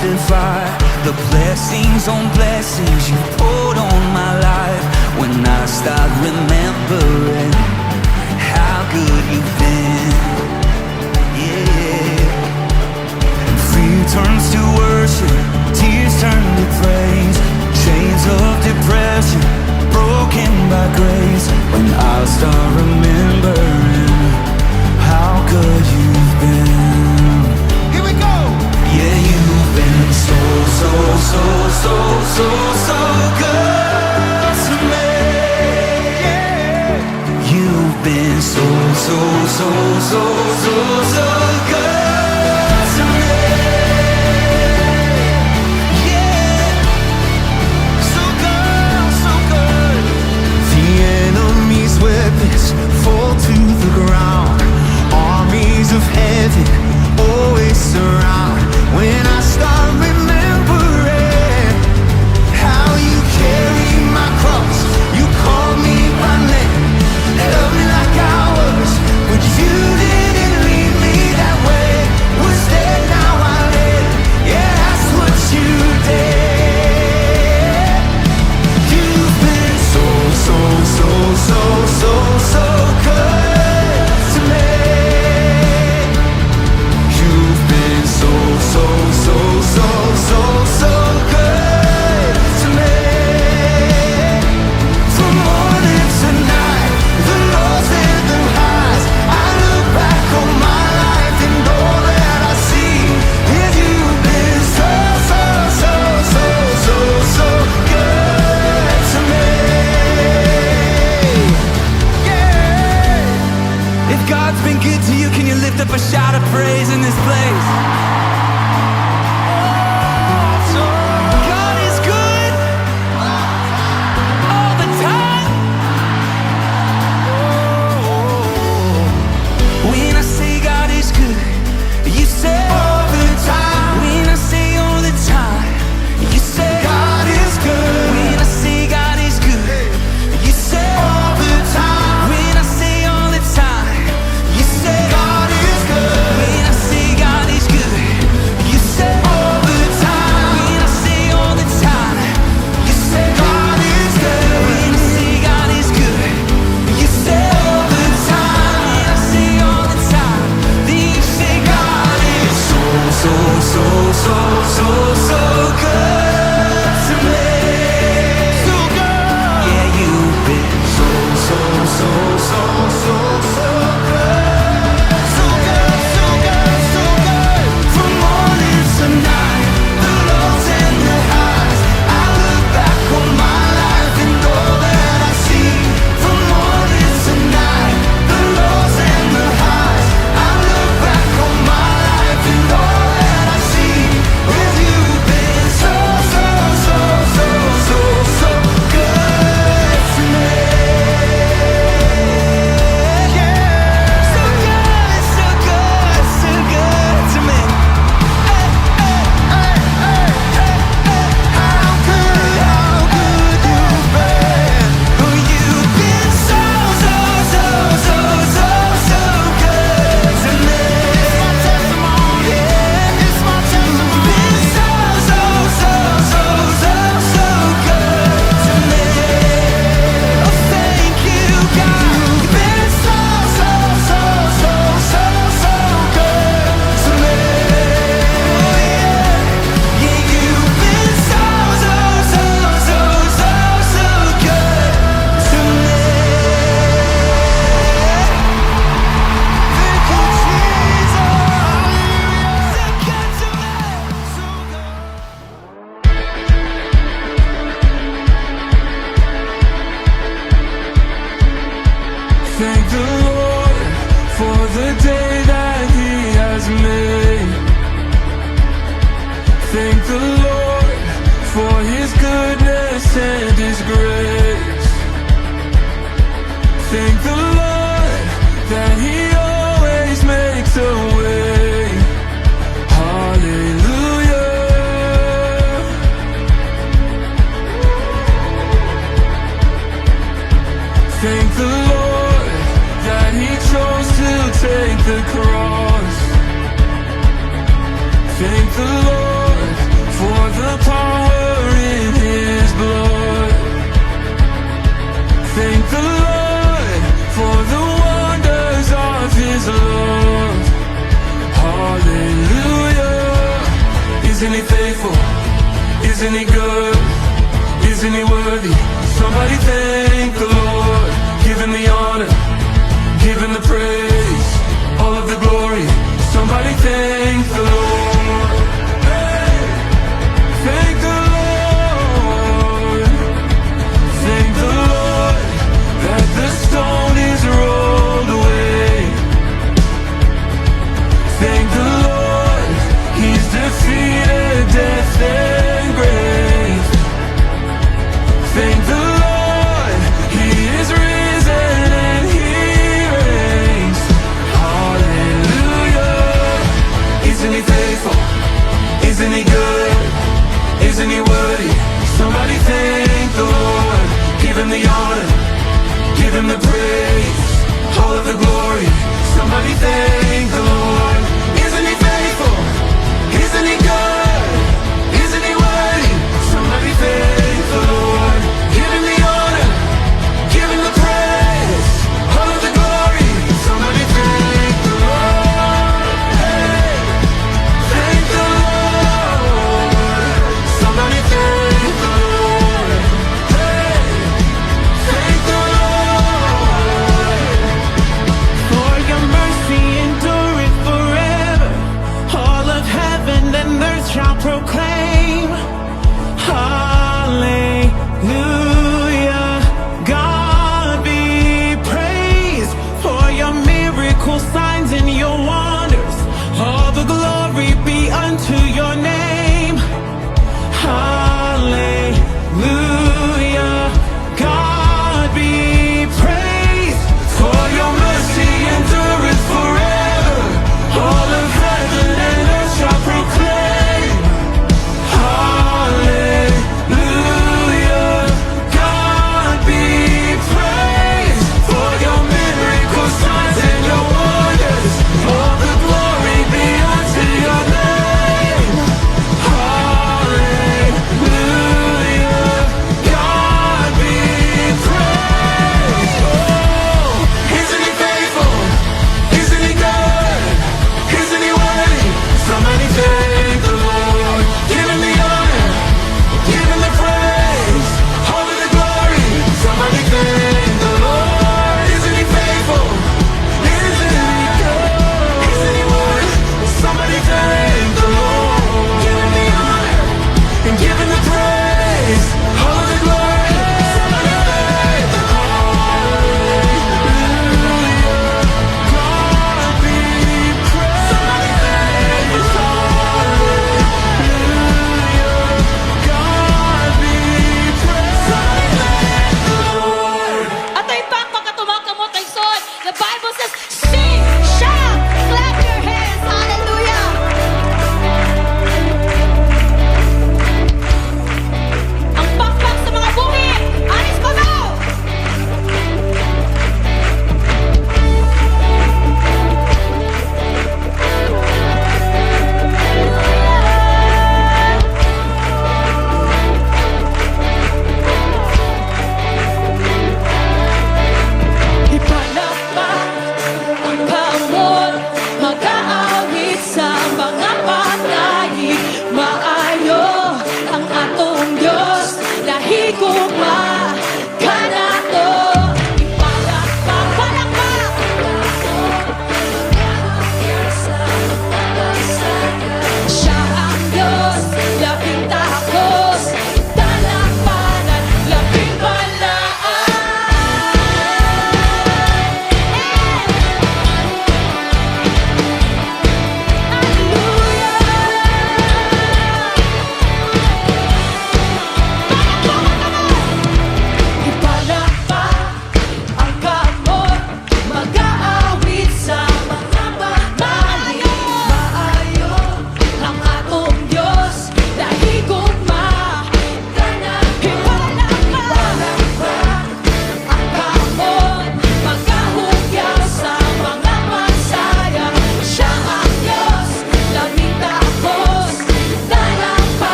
testify the blessings on blessings you poured on my life. When I start remembering how good you've been, yeah. And fear turns to worship, tears turn to praise, chains of depression broken by grace. When I start remembering how good you've been. Here we go! Yeah, you've been so, so, so, so, so, so good to me. Yeah! You've been so, so, so, so, so, so good to me. Yeah, so good, so good. The enemy's weapons fall to the ground. Armies of heaven always surround. When I start remembering how you carry my cross, you call me by name, love me like I was, but you didn't leave me that way. Was dead, now I live. Yeah, that's what you did. You've been so, so, so, so, so, so good to me. You've been so, so, so, so, so, so good to me. From morning to night, the lows and the highs, I look back on my life and all that I see is you've been so, so, so, so, so, so good to me. Yeah. If God's been good to you, can you lift up a shout of praise in this place? God is good all the time. When I say God is good, you say All the time, when I say all the time, you say God is good. when I say God is good, you say All the time, when I say all the time, you say God is good. when I say God is good, you say All the time, when I say all the time, you say God is good. when I say God is good, you say All the time, when I say all the time, then you say God is so, so, so, so, so, so good to me. so good. Yeah, you've been so, so, so, so, so, so good. So good, so good, so good. From morning to night, the lows and the highs, I look back on my life and all that I see. From morning to night, the lows and the highs, I look back on my life and all that I see is you've been so, so, so, so, so, so good to me. Yeah, so good, so good, so good to me. Hey, hey, hey, hey. How good you've been. Oh, you've been so, so, so, so, so, so good to me. It's my testimony. Yeah, It's my testimony. been so, so, so, so, so, so good to me. Oh, thank you, God. You've been so, so, so, so, so, so good to me. Oh, yeah, yeah, you've been so, so, so, so, so, so good to me. Thank you, Jesus. So good to me. So good. Thank the Lord for the day that He has made. Thank the Lord for His goodness and His grace. Thank the Lord that He always makes a way. Hallelujah. Thank the Lord that He chose to take the cross. Thank the Lord the power in His blood. Thank the Lord for the wonders of His love. Hallelujah. Isn't He faithful? Isn't He good? Isn't He worthy? Somebody thank the Lord. Give Him the honor, give Him the praise, all of the glory. Somebody thank the Lord. Hey! Thank the Lord. Thank the Lord that the stone is rolled away. Thank the Lord, He's defeated death and grave. Thank the Lord, He is risen and He reigns. Hallelujah. Isn't He faithful? Isn't He good? Isn't He worthy? Somebody thank the Lord. Give Him the honor, give Him the praise, all of the glory. Somebody thank the Lord. Isn't He faithful? Isn't He good? Isn't He worthy? Somebody thank the Lord. Give Him the honor, give Him the praise, all of the glory. Somebody thank the Lord. Hey, thank the Lord. Somebody thank the Lord. Hey, thank the Lord. For your mercy endureth forever. All of heaven and earth shall proclaim. Hallelujah. God be praised for your miracles, signs, and your wonders. All the glory be unto your name. Hallelujah. God be praised For your mercy endureth forever. All of heaven and earth shall proclaim. Hallelujah. God be praised. For your miracles, signs, and your wonders. All the glory be unto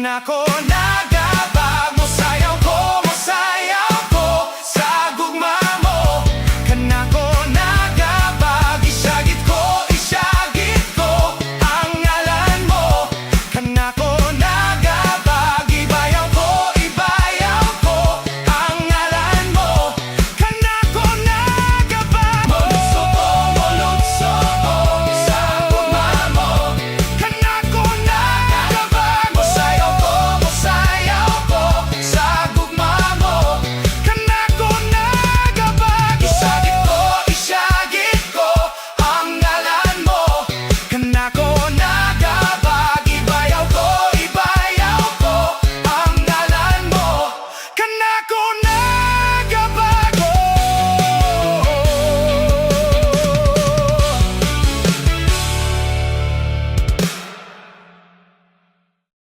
ako